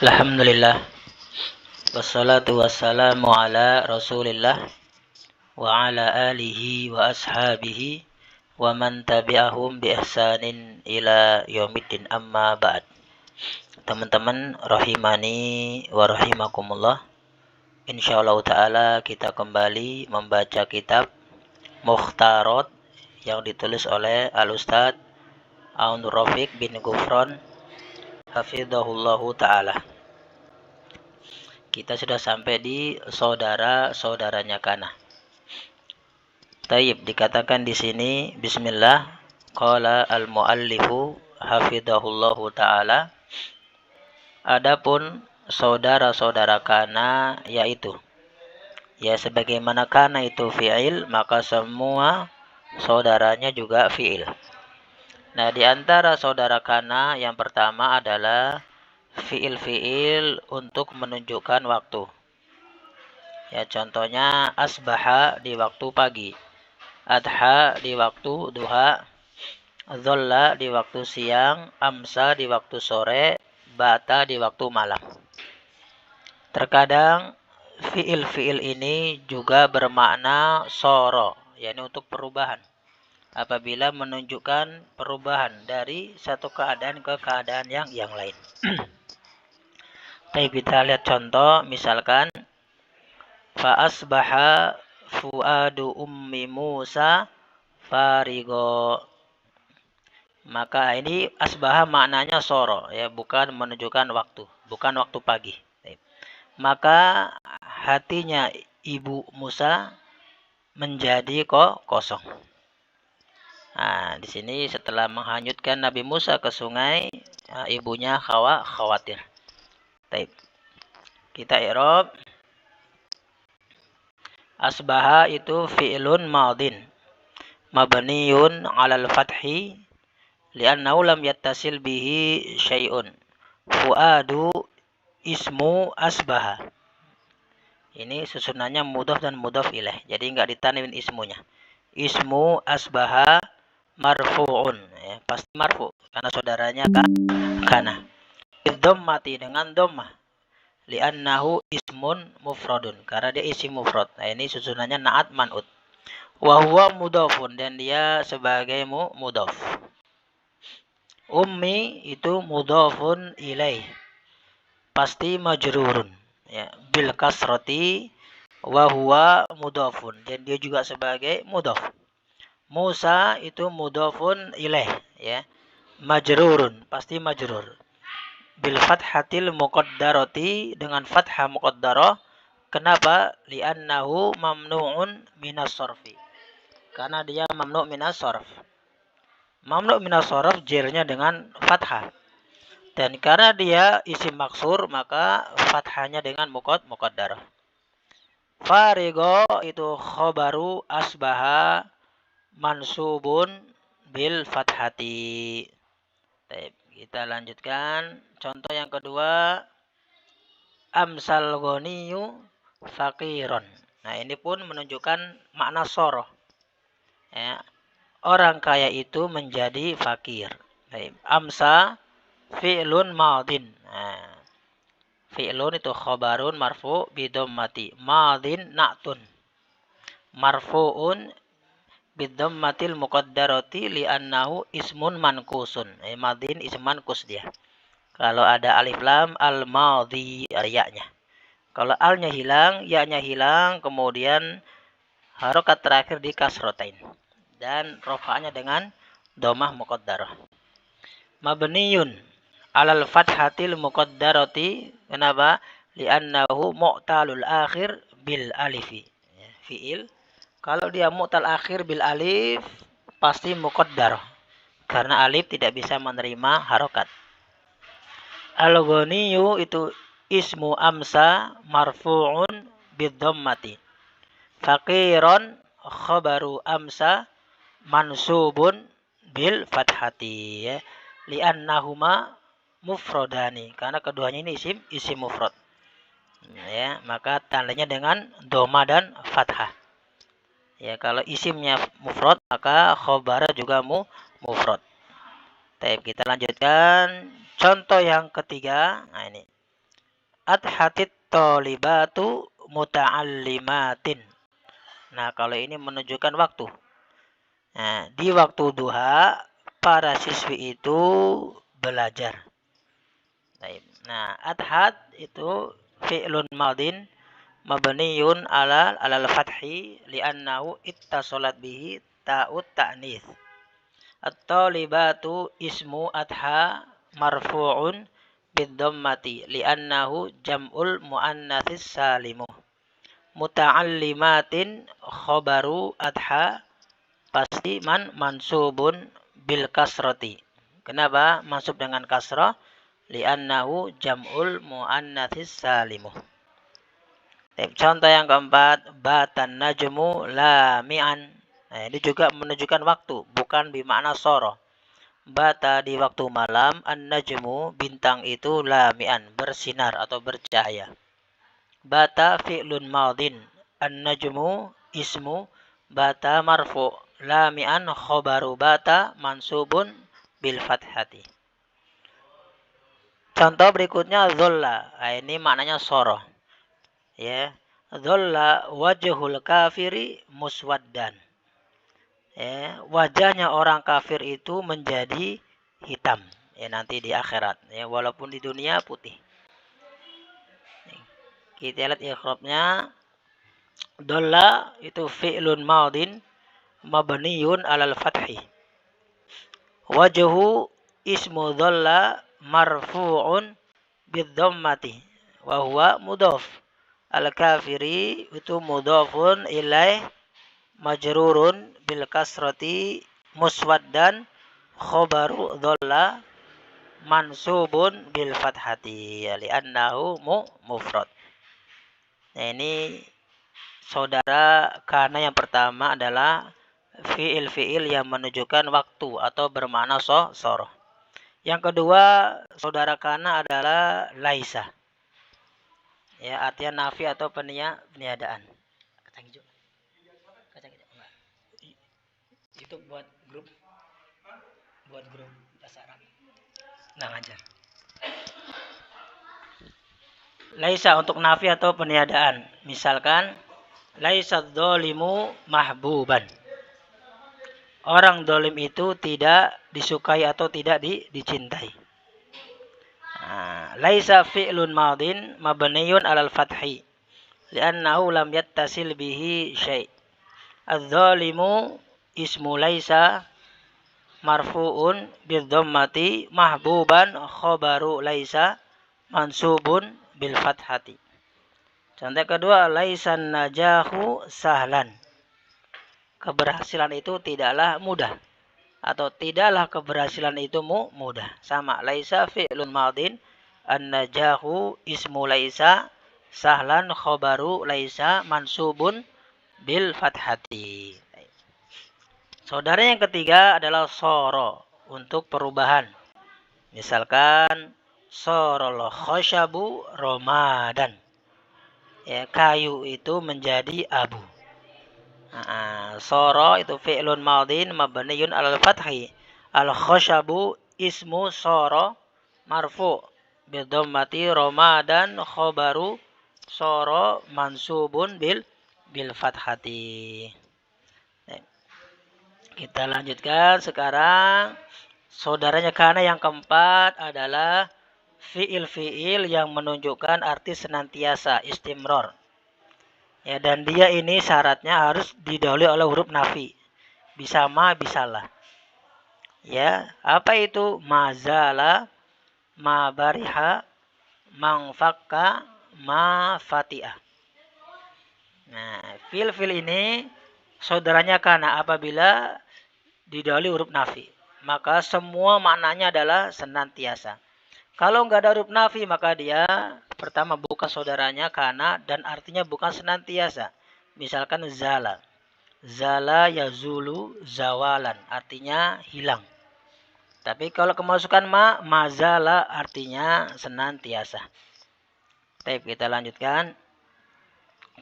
Alhamdulillah. Wassalatu wassalamu ala Rasulillah wa ala alihi wa ashabihi wa man tabi'ahum bi ihsanin ila yaumiddin, amma ba'd. Teman-teman rahimani wa rahimakumullah. Insyaallah taala kita kembali membaca kitab Mukhtarat yang ditulis oleh Al-Ustaz Aun Rafiq bin Gufron hafizahullahu taala. Kita sudah sampai di saudara-saudaranya Kana. Taib, dikatakan di sini bismillah, qala al-muallifu hafizahullahu taala, adapun saudara-saudara Kana yaitu sebagaimana Kana itu fi'il, maka semua saudaranya juga fi'il. Nah, di antara saudara Kana yang pertama adalah fi'il untuk menunjukkan waktu. Ya, contohnya asbaha di waktu pagi, adha di waktu duha, dhalla di waktu siang, amsa di waktu sore, bata di waktu malam. Terkadang fi'il ini juga bermakna soro, yakni untuk perubahan. Apabila menunjukkan perubahan dari satu keadaan ke keadaan yang lain. Baik, kita lihat contoh, misalkan fa asbaha fuadu ummi Musa farigo. Maka ini asbaha maknanya soro, ya, bukan menunjukkan waktu, bukan waktu pagi. Maka hatinya ibu Musa menjadi kosong. Nah, di sini setelah menghanyutkan Nabi Musa ke sungai, ibunya khawatir. Baik. Kita i'rab. Asbaha itu fi'lun madin mabniyun 'alal fathi li'annahu lam yattasil bihi syai'un. Fuadu ismu asbaha. Ini susunannya mudhaf dan mudhaf ilaih. Jadi enggak ditanwin ismunya. Ismu asbaha marfu'un, ya, pasti marfu karena saudaranya Kana. Bidhammati dengan dhammah. Li'annahu ismun mufradun, karena dia isim mufrad. Nah, ini susunannya na'at man'ut. Wa huwa mudhafun, dan dia sebagai mudhaf. Ummi itu mudhafun ilaih, pasti majrurun, ya, bil kasrati, wa huwa mudhafun, dan dia juga sebagai mudhaf. Musa itu mudhafun ilaih, ya, majrurun, pasti majrur. Bil fathatil muqaddarati, dengan fathah muqaddarah. Kenapa? Li'annahu mamnu'un minas sarfi, karena dia mamnu' minas sarf. Mamnu' minas sarf jirnya dengan fathah. Dan karena dia isim maksur, maka fathahnya dengan muqaddarah. Farigo itu khobaru asbaha mansubun bil fathati. Kita lanjutkan. Contoh yang kedua, amsal ghaniyu faqiron. Nah, ini pun menunjukkan makna soroh. Ya, orang kaya itu menjadi fakir. Amsa fi'lun madin. Nah, fi'lun itu khobarun marfu bidhammati. Madin na'tun marfu'un bidhammatil muqaddarati li'annahu ismun mankusun. Madin ism mankus dia. Kalau ada alif lam, al-madhi, ya-nya. Kalau alnya hilang, ya-nya hilang, kemudian harokat terakhir di kasrotain. Dan rofa'nya dengan domah muqaddarah. Mabniyun alal fathatil muqaddarati. Kenapa? Li'annahu mu'talul akhir bil alifi. Ya, fi'il. Kalau dia mu'tal akhir bil alif, pasti muqaddarah, karena alif tidak bisa menerima harokat. Al-ghaniyu itu ismu amsa marfu'un bidhammati. Faqiron khabaru amsa mansubun bil fathati, ya. Li'annahuma mufradani, karena keduanya ini isim mufrad. Ya, maka tandanya dengan dhamma dan fathah. Ya, kalau isimnya mufrad, maka khabara juga mufrad. Baik, kita lanjutkan. Contoh yang ketiga. Nah, ini adhatit thalibatu muta'allimatin. Nah, kalau ini menunjukkan waktu. Nah, di waktu duha para siswi itu belajar. Nah, adhat itu fi'lun madin mabniyun alal fathi li'annahu ittasalat bihi ta'ut ta'nits. At-talibatu ismu adha marfu'un bid-dhammati li'annahu jam'ul muannatsis salimu. Muta'allimatin khabaru adha pasti mansubun bil kasrati. Kenapa mansub dengan kasrah? Li'annahu jam'ul muannatsis salimu. Contoh yang keempat, batan najmu lami'an. Nah, ini juga menunjukkan waktu, bukan bermakna soro. Bata di waktu malam, an-najmu bintang itu lami'an, bersinar atau bercahaya. Bata fi'lun madin, an-najmu ismu bata marfu, lami'an khobaru bata mansubun bil fathati. Contoh berikutnya dholla. Nah, ini maknanya soro. Ya, dholla wajhul kafiri muswaddan. Ya, wajahnya orang kafir itu menjadi hitam. Ya, nanti di akhirat. Ya, walaupun di dunia putih. Kita lihat i'rabnya. Dholla itu fi'lun madin mabniyun alal fathi. Wajhu ismu dholla marfu'un bid-dhammati wa huwa mudhaf. Al-kafiri itu mudhafun ilaih majrurun bil kasrati muswaddan khobaru dholla mansubun bil fathati li'annahu mufrad. Nah, ini saudara, karena yang pertama adalah fiil-fiil yang menunjukkan waktu atau bermakna soroh. Yang kedua, saudara kana adalah laisa. Ya, artinya nafi atau peniadaan. Kacang hijau. Itu buat grup bahasa Arab. Nah, ngajar. Laisa untuk nafi atau peniadaan. Misalkan laisa dzalimu mahbuban. Orang dolim itu tidak disukai atau tidak dicintai. Laisa fi'lun madin mabniyun alal fathi li'annahu lam yattasil bihi syai'. Adz-dzalimu ismu laisa marfu'un bidh-dhammati mahbuban khabaru laisa mansubun bil fathati. Contoh kedua, laisan najahu sahlan. Keberhasilan itu tidaklah mudah. Atau tidaklah keberhasilan itu mudah. Sama, laisa fi'lun madin, an-najahu ismu laisa, sahlan khabaru laisa mansubun bil fathati. Saudara yang ketiga adalah soro, untuk perubahan. Misalkan sorol khosyabu romadan. Ya, kayu itu menjadi abu. Soro itu fi'lun madin mabniyun alal fathi. Al khosyabu ismu soro marfu bidhammati romadan khobaru soro mansubun bil fathati. Kita lanjutkan sekarang. Saudaranya kana yang keempat adalah fiil-fiil yang menunjukkan arti senantiasa, istimror. Ya, dan dia ini syaratnya harus didahului oleh huruf nafi. Bisa ma, bisa la. Ya, apa itu? Mazala, ma bariha, mangfakka, ma fati'ah. Nah, fiil-fiil ini saudaranya kana apabila didahului huruf nafi. Maka semua maknanya adalah senantiasa. Kalau nggak ada huruf nafi, maka dia pertama bukan saudaranya kana dan artinya bukan senantiasa. Misalkan zala. Zala yazulu zawalan, artinya hilang. Tapi kalau kemasukan mazala artinya senantiasa. Baik, kita lanjutkan.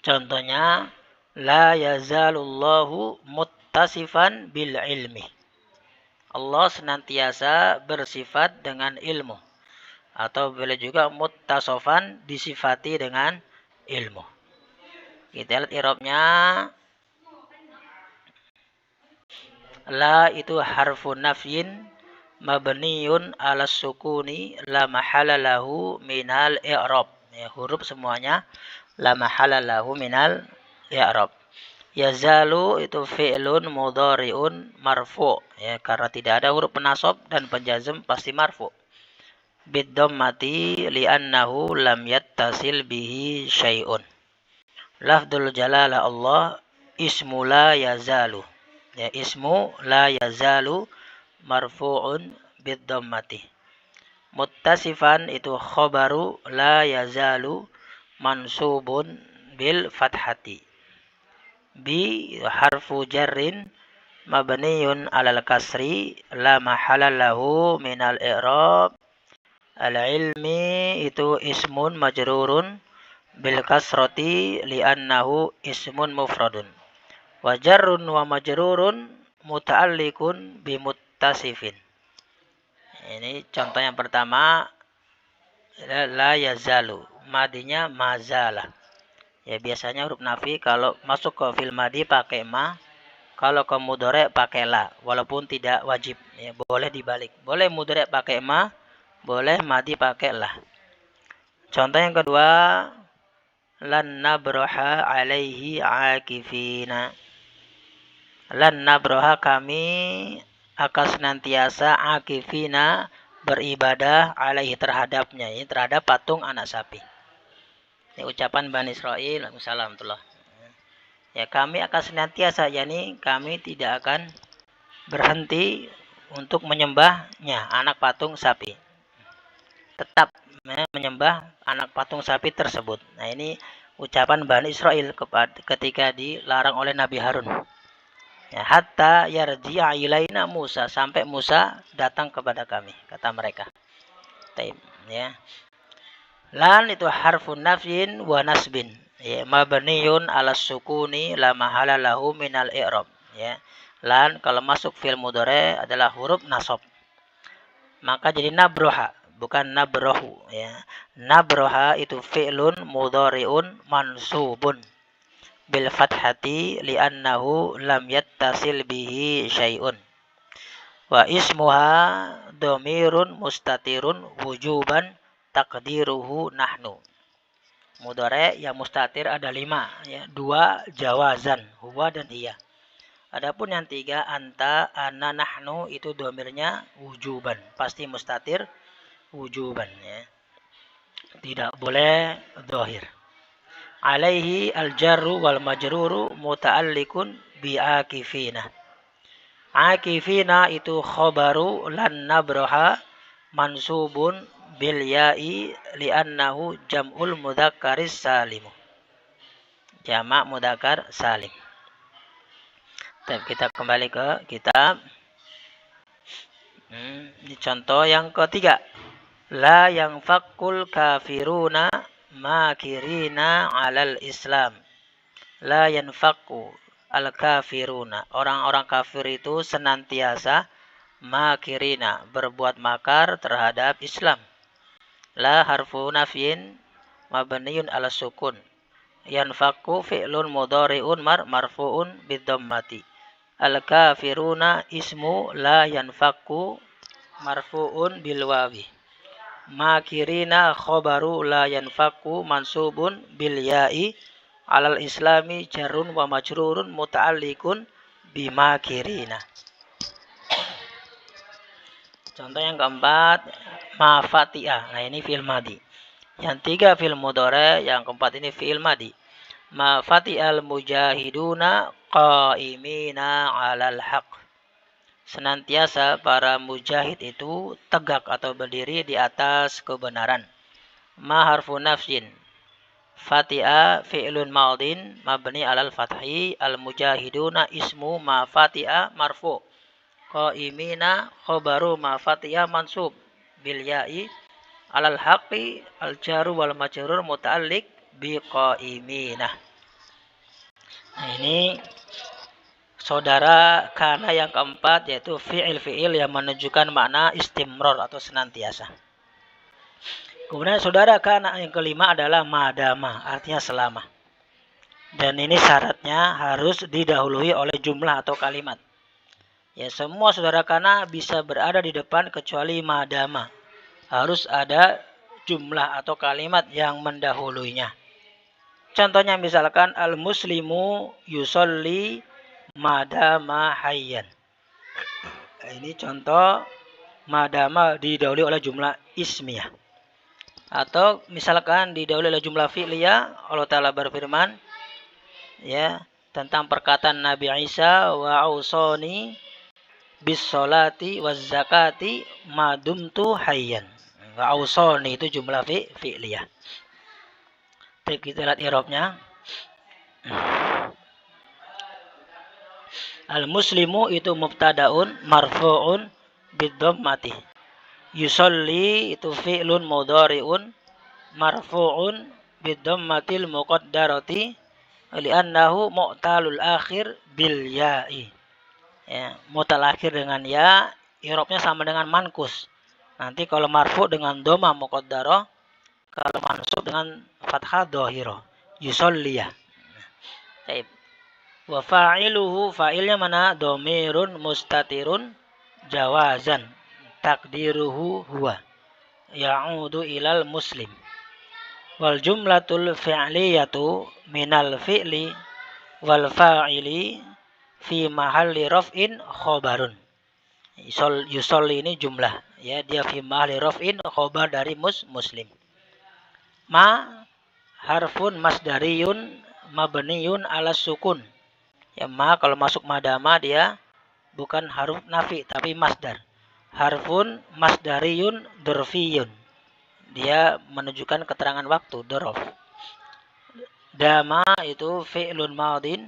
Contohnya, la yazalullahu muttasifan bil ilmi. Allah senantiasa bersifat dengan ilmu. atau boleh juga muttasofan disifati dengan ilmu. Kita lihat i'rabnya. La itu harfu nafyin mabniyun ala sukuni la mahala lahu minal i'rab. Ya, huruf semuanya la mahala lahu minal i'rab. Yazalu itu fi'lun mudhari'un marfu', ya, karena tidak ada huruf penasab dan penjazm pasti marfu'. Bid-dhammati li'annahu lam yattasil bihi syai'un. Lafdul jalalah Allah ismu la yazalu. Ya, ismu la yazalu marfu'un bid-dhammati. Muttasifan itu khobaru la yazalu mansubun bil fathati. Bi harfu jarrin mabniyun alal kasri la mahala lahu minal i'rab. Al-ilmi itu ismun majrurun bil kasrati li'annahu ismun mufradun. Wa jarrun wa majrurun muta'alliqun bi muttasifin. Ini contoh yang pertama, la yazalu, madinya mazala. Ya, biasanya huruf nafi kalau masuk ke fi'il madi pakai ma, kalau ke mudhari pakai la, walaupun tidak wajib. Ya, boleh dibalik. Boleh mudhari pakai ma, boleh madi pakai la. Contoh yang kedua, lan nabraha alaihi akifina. Lan nabraha, kami akan senantiasa akifina beribadah alaihi terhadapnya, ini terhadap patung anak sapi. Ini ucapan Bani Israil. Assalamualaikum. Ya, kami akan senantiasa, yakni kami tidak akan berhenti untuk menyembahnya, anak patung sapi. Tetap menyembah anak patung sapi tersebut. Nah, ini ucapan Bani Israil ketika dilarang oleh Nabi Harun. Ya, hatta yarji'a ilaina Musa, sampai Musa datang kepada kami, kata mereka. Taib, ya. Lan itu harfun nafyin wa nasbin, ya, mabniyun ala sukuni la mahala lahu minal i'rab, ya. Lan kalau masuk fi'il mudhari adalah huruf nasab, maka jadi nabroha, bukan nabrohu, ya. Nabroha itu fi'lun mudhari'un mansubun bil fathati li'annahu lam yattasil bihi syai'un. Wa ismuha dhamirun mustatirun wujuban takdiruhu nahnu. Mudhari yang mustatir ada 5, ya, 2 jawazan, huwa dan iya. Adapun yang 3 anta, ana, nahnu itu dhamirnya wujuban, pasti mustatir wujuban, ya. Tidak boleh dhahir. Alaihi al-jarru wal majruru muta'alliqun bi akifina. Akifina itu khobaru lan nabraha mansubun bil ya'i li'annahu jam'ul mudzakkaris salim. Jamak mudzakkar salim. Kita kembali ke kitab. Ini contoh yang ketiga. La yang fakul kafiruna makirina alal Islam. La yanfaku al-kafiruna. Orang-orang kafir itu senantiasa makirina, berbuat makar terhadap Islam. La harfu nafyin mabniyun ala sukun. Yanfaku fi'lun mudhari'un marfu'un bidhammati. Al-kafiruna ismu la yanfaku marfu'un bilwawi. Makirina khobaru la yanfaku mansubun bil ya'i alal islami jarun wa majrurun muta'alliqun bimakirina. Contoh yang keempat, mafati'ah. Nah, ini fi'il madi. Yang 3 fi'il mudhari, yang keempat ini fi'il madi. Mafati'al mujahiduna qaimina 'alal haq. Senantiasa para mujahid itu tegak atau berdiri di atas kebenaran. Ma harfu nafsin. Fati'a fi'lun madin mabni 'alal fathi, al mujahiduna ismu ma fati'a marfu'. Qaimina khobaru ma fatiha mansub bil ya'i 'alal haqqi al jaru wal majrur muta'alliq bi qaimina. Nah, ini saudara kana yang keempat, yaitu fi'il yang menunjukkan makna istimror atau senantiasa. Kemudian saudara kana yang kelima adalah madama, artinya selama. Dan ini syaratnya harus didahului oleh jumlah atau kalimat. Ya, semua saudara kana bisa berada di depan kecuali madama. Harus ada jumlah atau kalimat yang mendahuluinya. Contohnya misalkan al-muslimu yusolli madama hayyan. Ini contoh madama didahului oleh jumlah ismiyah. Atau misalkan didahului oleh jumlah fi'liyah, Allah Ta'ala berfirman ya tentang perkataan Nabi Isa wa ausani bis sholati waz zakati madumtu hayyan. Wa ausani itu jumlah fi'liyah. Kita lihat i'rabnya. Al-muslimu itu mubtadaun marfu'un bid-dhammati. Yusolli itu fi'lun mudhari'un marfu'un bid-dhammatil muqaddarati li'annahu mu'talul akhir bil ya'i. Ya, mu'tal akhir dengan ya, i'rabnya sama dengan mankus. Nanti kalau marfu' dengan dhamma muqaddarah, kalau mansub dengan fathah dhahirah. Yusalliyah. Baik. Wa fa'iluhu, fa'ilnya mana? Dhamirun mustatirun jawazan. Takdiruhu huwa ya'udu ilal muslim. Wal jumlatul fi'liyatu minal fi'li wal fa'ili fi mahalli raf'in khobarun. Yusolli ini jumlah, ya, dia fi mahalli raf'in khobar dari muslim. Ma harfun masdariyun mabniyun ala sukun. Ya, ma kalau masuk madama dia bukan haruf nafi tapi masdar. Harfun masdariyun dzarfiyun. Dia menunjukkan keterangan waktu, dzarf. Dama itu fi'lun madin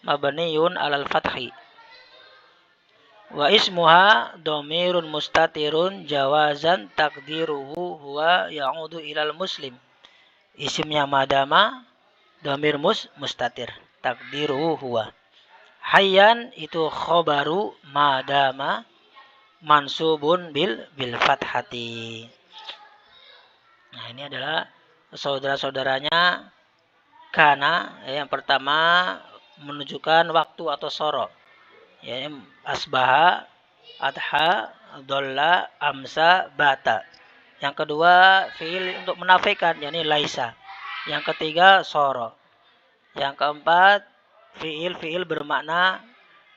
mabniyun alal fathi. Wa ismuha dhamirun mustatirun jawazan takdiruhu huwa ya'udu ilal muslim. Isimnya madama dhamir mustatir, takdiruhu huwa. Hayyan itu khobaru madama mansubun bil fathati. Nah, ini adalah saudara-saudaranya kana. Yang pertama menunjukkan waktu atau soro. Ya, asbaha, adha, dolla, amsa, bata. Yang kedua fiil untuk menafikan, yakni laisa. Yang ketiga soro. Yang keempat fiil bermakna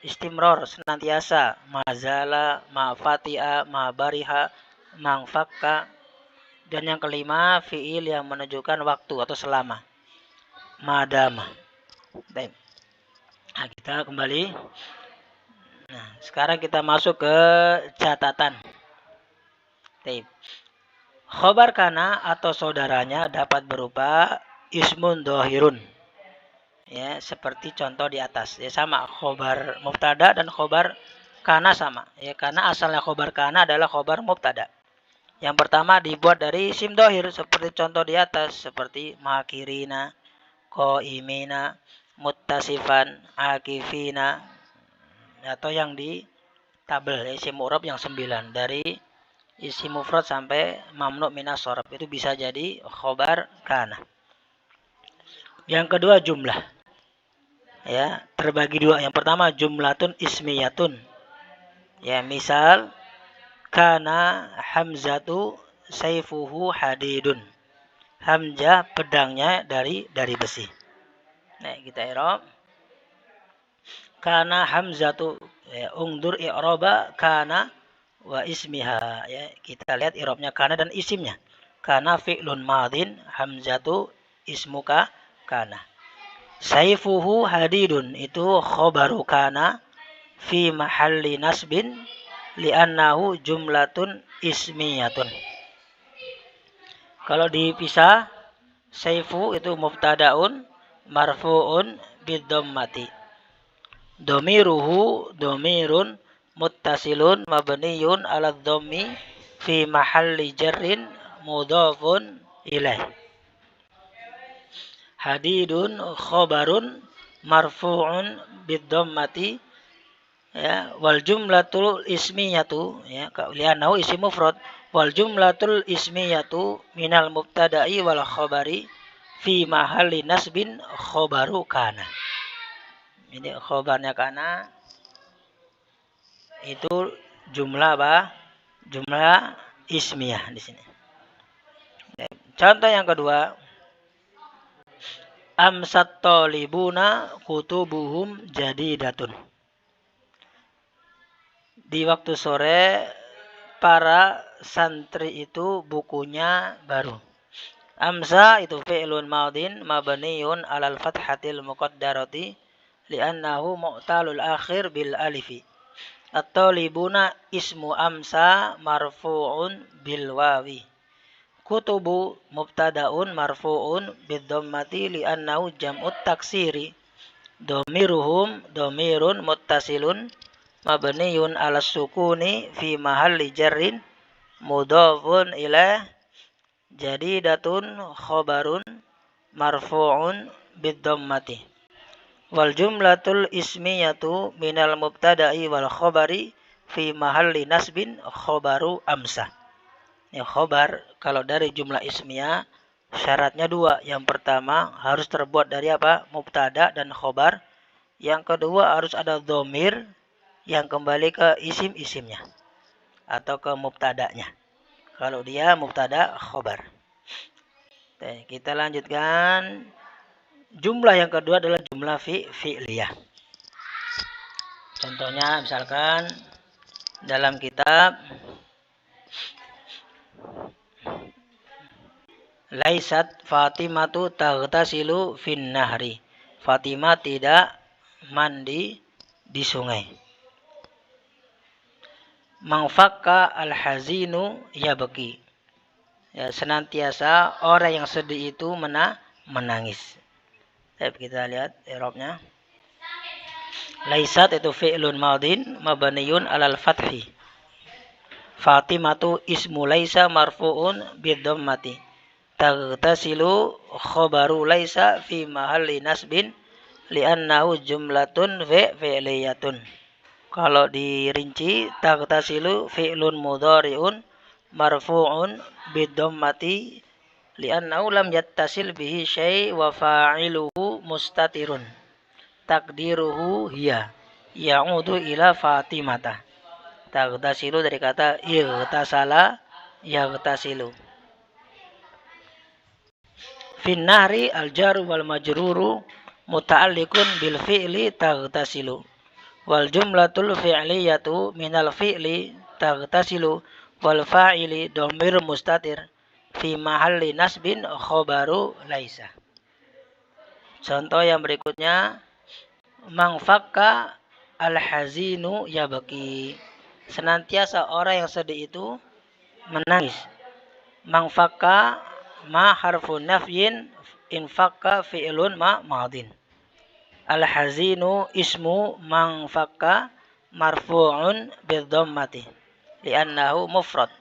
istimror, senantiasa, mazala, ma'fati'a, ma'bariha, mangfakka. Dan yang kelima fiil yang menunjukkan waktu atau selama, madama. Baik. Nah, kita kembali. Nah, sekarang kita masuk ke catatan. Baik. Khobar kana atau saudaranya dapat berupa ismun dohirun. Ya, seperti contoh di atas. Ya, sama khobar mubtada dan khobar kana sama. Ya, karena asalnya khobar kana adalah khobar mubtada. Yang pertama dibuat dari isim dohir seperti contoh di atas, seperti makirina, qaimina, muttasifan, akifina, atau yang di tabel isim mu'rab yang 9 dari isim mufrad sampai mamnu minas shorab itu bisa jadi khobar kana. Yang kedua jumlah. Ya, terbagi dua. Yang pertama jumlatun ismiyatun. Ya, misal kana hamzatu saifuhu hadidun. Hamzah pedangnya dari besi. Nah, kita i'rab. Kana hamzatu, ya, ungdur i'raba kana wa ismiha. Ya, kita lihat i'rabnya kana dan isimnya. Kana fi'lun madin, hamzatu ismuka kana. Saifuhu hadidun itu khobaru kana fi mahalli nasbin li'annahu jumlatun ismiyatun. Kalau dipisah, saifu itu mubtadaun marfu'un bid-dhammati. Dhamiruhu dhamirun muttasilun mabniyun 'ala dhammi fi mahalli jarrin mudhafun ilaih. Hadidun khobarun marfu'un bid-dhammati Ya, wal jumlatul ismiyatu ya li'annahu isim mufrad wal jumlatul ismiyatu minal mubtada'i wal khabari fi mahalli nasbin khabaru kana. Ini khabarnya kana itu jumlah apa? Jumlah ismiyah di sini. Contoh yang kedua, amsat talibuna kutubuhum jadidatun. Di waktu sore para santri itu bukunya baru. Amsa itu fi'lun madin mabniun alal fathatil muqaddarati li'annahu mu'talul akhir bil alifi. At-talibuna ismu amsa marfu'un bil wawi. Kutubu mubtada'un marfu'un bid dhammati li'annahu jam'ut taksiri. Domiruhum domirun muttasilun mabniun ala sukuni fi mahalli jarrin mudhafun ilaih jadidatun khabarun marfu'un bid-dhammati wal jumlatul ismiyatu minal mubtada'i wal khabari fi mahalli nasbin khabaru amsa. Ya, khabar kalau dari jumlah ismiyah syaratnya dua. Yang pertama harus terbuat dari apa? Mubtada dan khabar. Yang kedua harus ada dhamir yang kembali ke isim-isimnya atau ke mubtadanya. Kalau dia mubtada khobar. Oke, kita lanjutkan. Jumlah yang kedua adalah jumlah fi'liyah. Contohnya misalkan dalam kitab Laisat Fatimatu taghtasilu fin nahri. Fatimah tidak mandi di sungai. Mangfakka al-hazinu yabki. Ya, senantiasa orang yang sedih itu menangis. Kita lihat i'rabnya. Laisat itu fi'lun madin mabniun alal fathi. Fatimatu ismu laisa marfu'un bid-dhammati. Taghtasilu khabaru laisa fi mahalli nasbin li'annahu jumlatun fi'liyatun. Kalau dirinci taghtasilu fi'lun mudhari'un marfu'un bid-dhammati li'annahu lam yattasil bihi syai' wa fa'iluhu mustatirun. Takdiruhu hiya ya'udu ila Fatimata. Taghtasilu dari kata ightasala yaghtasilu. Fin nahri al-jaru wal majruru muta'alliqun bil fi'li taghtasilu. Wal jumlatul fi'liyatu minal fi'li taghtasilu wal fa'ili dhamir mustatir fi mahalli nasbin khabaru laisa. Contoh yang berikutnya, mangfakka al-hazinu yabki. Senantiasa orang yang sedih itu menangis. Mangfakka ma harfun nafyin infakka fi'lun madin. Al-hazinu ismu mangfakka marfu'un bid-dhammati li'annahu mufrad.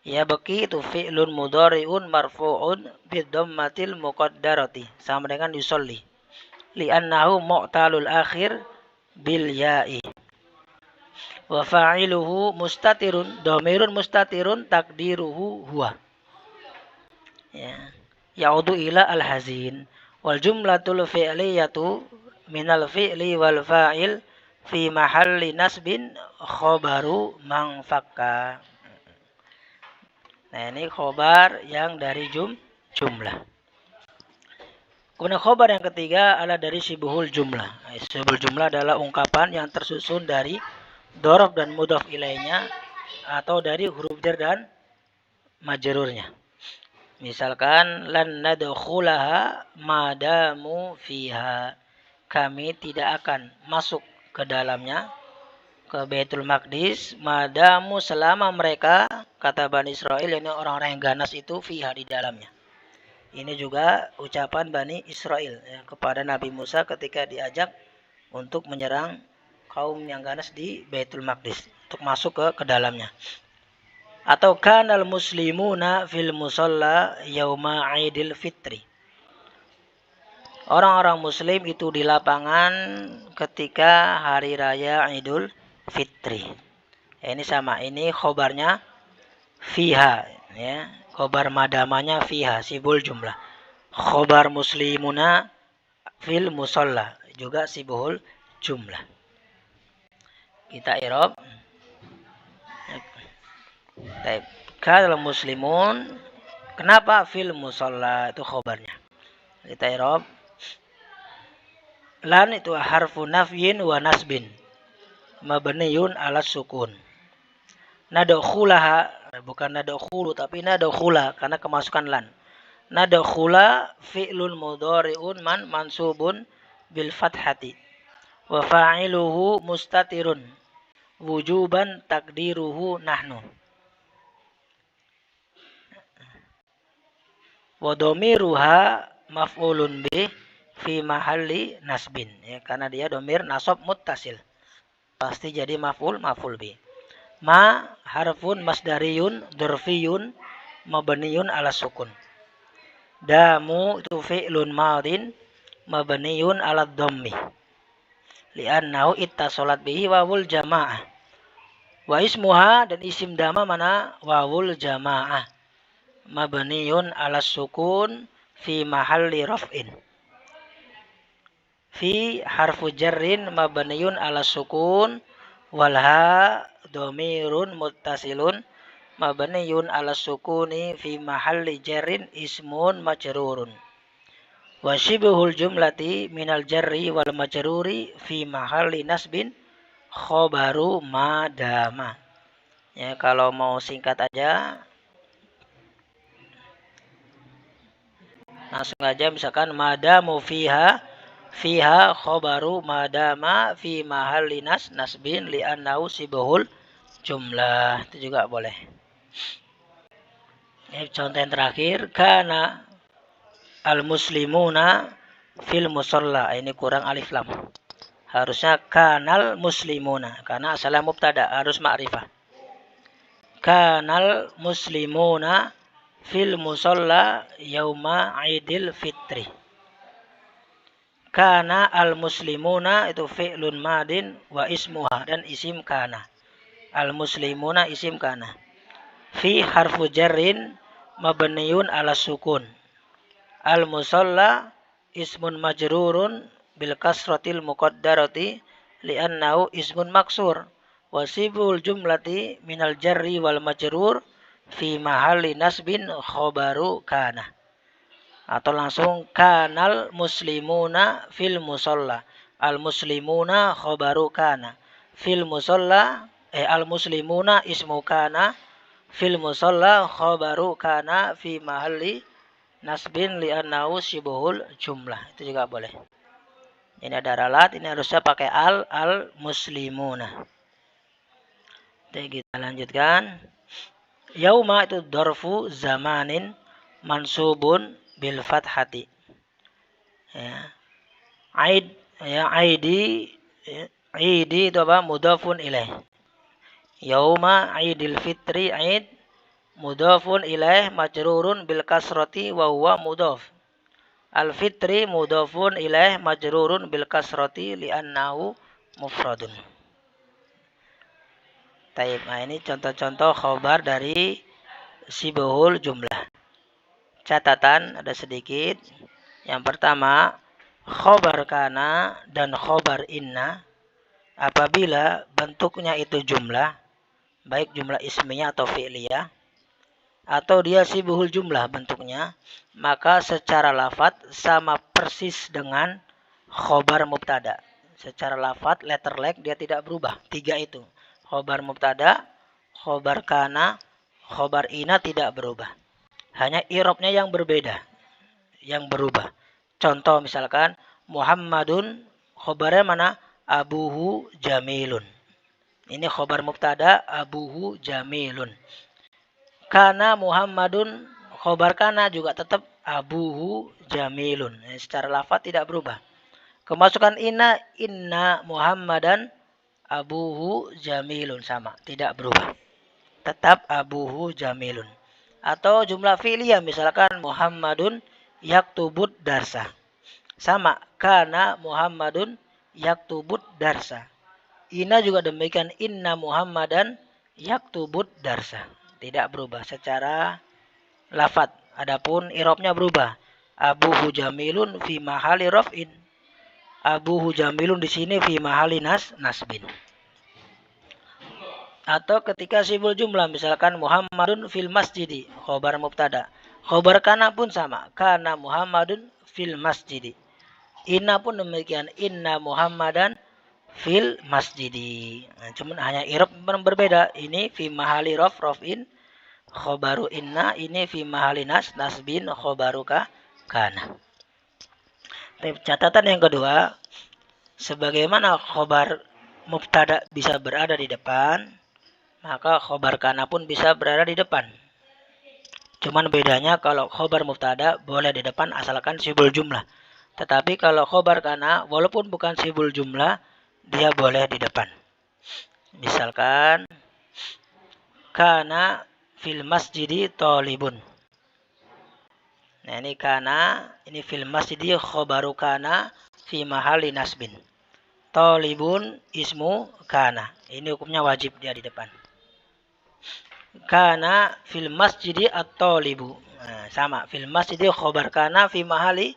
Yabki itu fi'lun mudhari'un marfu'un bid-dhammatil muqaddarati sama dengan yusolli li'annahu mu'talul akhir bil ya'i. Wa fa'iluhu mustatirun dhamirun mustatirun takdiruhu huwa. Ya. Ya'udu ila al-hazin. Wal jumlatul fi'liyatu minal fi'li wal fa'il fi mahalli nasbin khobaru mangfakka. Nah, ini khobar yang dari jumlah. Kemudian khobar yang ketiga adalah dari sibuhul jumlah. Sibuhul jumlah adalah ungkapan yang tersusun dari dhorof dan mudhof ilainya atau dari huruf jar dan majrurnya. Misalkan lan nadkhulaha madamu fiha. Kami tidak akan masuk ke dalamnya, ke Baitul Maqdis, madamu selama mereka, kata Bani Israel, ini orang-orang yang ganas itu, fiha di dalamnya. Ini juga ucapan Bani Israel ya, kepada Nabi Musa ketika diajak untuk menyerang kaum yang ganas di Baitul Maqdis, untuk masuk ke dalamnya. Atau kanal muslimuna fil musalla yauma Idul Fitri. Orang-orang muslim itu di lapangan ketika hari raya Idul fitri. Ini sama, ini khobarnya fiha, ya. Khobar madamanya fiha, sibul jumlah. Khobar muslimuna fil musalla, juga sibul jumlah. Kita i'rab. Baik. Kalau muslimun, kenapa fil musalla itu khobarnya? Kita i'rab. Lan itu harfu nafyin wa nasbin, mabniyun ala sukun. Nadkhulaha, bukan nadkhulu tapi nadkhula karena kemasukan lan. Nadkhula fi'lun mudhari'un mansubun bil fathati wa fa'iluhu mustatirun wujuban takdiruhu nahnu. Wa dhamiruha maf'ulun bih fi mahalli nasbin, ya, karena dia dhamir nasab muttasil. Pasti jadi maf'ul bih. Ma harfun masdariyun dzarfiyun mabniyun ala sukun. Damu itu fi'lun madin mabniyun ala dhammi li'annahu ittasalat bihi wawul jamaah. Wa ismuha, dan isim dama mana? Wawul jamaah mabniyun ala sukun fi mahalli raf'in. Fi harfu jarrin mabniyun ala sukun walha dhamirun muttasilun mabniyun ala sukuni fi mahalli jarrin ismun majrurun. Wa shibhul jumlati minal jarri wal majruri fi mahalli nasbin khobaru madama. Ya, kalau mau singkat aja langsung aja, misalkan madamu fiha khobaru madama fi mahalli nasbin li'annahu sibhul jumlah, itu juga boleh. Ini contoh yang terakhir, kana al muslimuna fil musalla, ini kurang alif lam, harusnya kanal muslimuna karena asalnya mubtada, harus ma'rifah. Kanal muslimuna fil musalla yauma idil fitri. Kana al muslimuna itu fi'lun madin wa ismuha, dan isim kana. Al muslimuna isim kana. Fi harfu jarrin mabniyun ala sukun. Al musalla ismun majrurun bil kasratil muqaddarati li'annahu ismun maksur. Wasibul jumlati minal jarri wal majrur fi mahalli nasbin khobaru kana. Atau langsung kanal muslimuna fil musalla. Al muslimuna khobaru kana. Fil musalla al muslimuna ismu kana. Fil musalla khobaru kana fi mahalli nasbin li'annahu sibhul jumlah. Itu juga boleh. Ini ada ralat, ini harusnya pakai al muslimuna. Jadi kita lanjutkan. Yauma itu dorfu zamanin mansubun bil fathati. Ya. Aid, ya, aidi itu apa? Mudhafun ilaih. Yauma aidil fitri, aid mudhafun ilaih majrurun bil kasrati wa huwa mudhaf. Al fitri mudhafun ilaih majrurun bil kasrati li'annahu mufradun. Taib. Nah, ini contoh-contoh khobar dari sibhul jumlah. Catatan ada sedikit. Yang pertama, khobar kana dan khobar inna apabila bentuknya itu jumlah, baik jumlah ismiyah atau fi'liyah, atau dia sibhul jumlah bentuknya, maka secara lafadz sama persis dengan khobar mubtada. Secara lafadz, letter leg dia tidak berubah. Tiga itu. Khobar mubtada, khobar kana, khobar inna tidak berubah. Hanya i'rabnya yang berbeda, yang berubah. Contoh misalkan Muhammadun, khobarnya mana? Abuhu jamilun. Ini khobar mubtada, abuhu jamilun. Kana Muhammadun, khobar kana juga tetap abuhu jamilun. Secara lafaz tidak berubah. Kemasukan inna Muhammadan abuhu jamilun, sama, tidak berubah. Tetap abuhu jamilun. Atau jumlah fi'liyah misalkan Muhammadun yaktubud darsa. Sama, kana Muhammadun yaktubud darsa. Inna juga demikian, inna Muhammadan yaktubud darsa. Tidak berubah secara lafad. Adapun irobnya berubah. Abuhu jamilun fi mahali raf'in. Abuhu jamilun di sini fi mahali nasbin. Atau ketika sibul jumlah, misalkan Muhammadun fil masjidi, khobar mubtada. Khobar kana pun sama, kana Muhammadun fil masjidi. Inna pun demikian, inna Muhammadan fil masjidi. Nah, cuman hanya irob berbeda. Ini fi mahali raf'in khobaru inna, ini fi mahali nasbin khobaru kana. Catatan yang kedua, sebagaimana khobar mubtada bisa berada di depan, maka khobar kana pun bisa berada di depan. Cuman bedanya kalau khobar mubtada boleh di depan asalkan sibul jumlah. Tetapi kalau khobar kana walaupun bukan sibul jumlah, dia boleh di depan. Misalkan kana fil masjidi tolibun. Nah ini kana, ini fil masjidi khobaru kana fi mahali nasbin. Tolibun ismu kana. Ini hukumnya wajib dia di depan. Kana fil masjidi at-talibu. Nah, sama, fil masjidi khobar kana fi mahali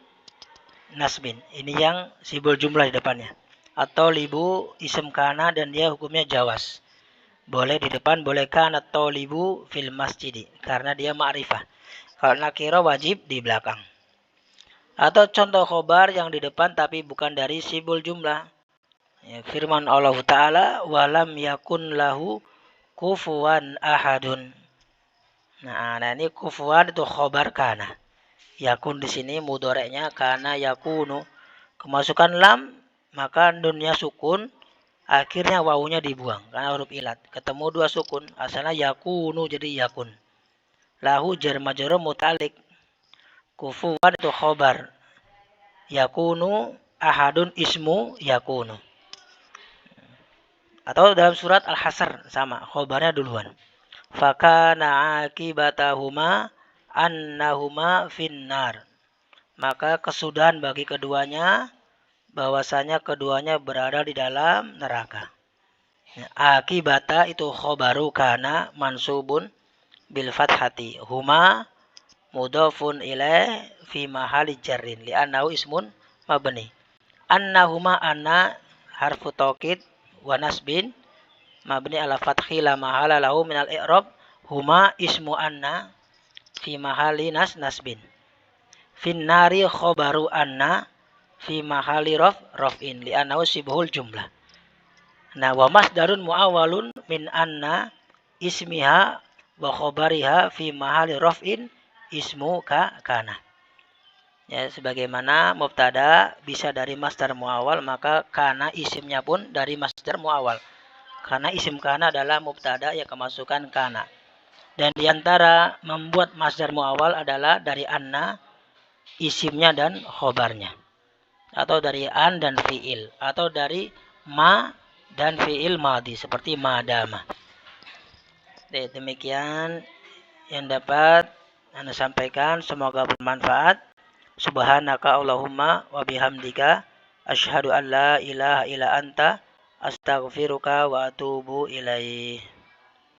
nasbin. Ini yang sibul jumlah di depannya. At-talibu ism kana dan dia hukumnya jawaz. Boleh di depan, boleh kana at-talibu fil masjidi karena dia ma'rifah. Kalau nakira wajib di belakang. Atau contoh khobar yang di depan tapi bukan dari sibul jumlah. Ya, firman Allah Ta'ala, walam yakun lahu kufuwan ahadun. Nah ini kufuwan itu khobar kana. Yakun di sini mudoreknya kana yakunu. Kemasukan lam maka nunnya sukun, akhirnya wawunya dibuang karena huruf ilat. Ketemu dua sukun, asalnya yakunu jadi yakun. Lahu jar majrur muta'alliq. Kufuwan itu khobar. Yakunu ahadun ismu yakunu. Atau dalam surat Al-Hasr sama, khobarnya duluan. Fakana akibatahuma annahuma finnar. Maka kesudahan bagi keduanya bahwasanya keduanya berada di dalam neraka. Akibata itu khobaru kana mansubun bil fathati. Huma mudhafun ilaih fi mahali jarrin li'annahu ismun mabni. Annahuma anna harfu taukid wa nasbin mabni ala fathi la mahala lahu minal i'rab. Huma ismu anna fi mahali nasbin. Finnari khobaru anna fi mahali raf'in li'annahu sibhul jumlah. Nah wa masdarun mu'awwalun min anna ismiha wa khobariha fi mahali raf'in ismu kana. Ya, sebagaimana mubtada bisa dari masdar muawwal, maka kana isimnya pun dari masdar muawwal. Karena isim kana adalah mubtada yang kemasukan kana. Dan diantara membuat masdar muawwal adalah dari anna isimnya dan khobarnya. Atau dari an dan fi'il. Atau dari ma dan fi'il madhi seperti madama. Demikian yang dapat Anda sampaikan, semoga bermanfaat. Subhanaka Allahumma wa bihamdika asyhadu an la ilaha illa anta astaghfiruka wa atubu ilaih.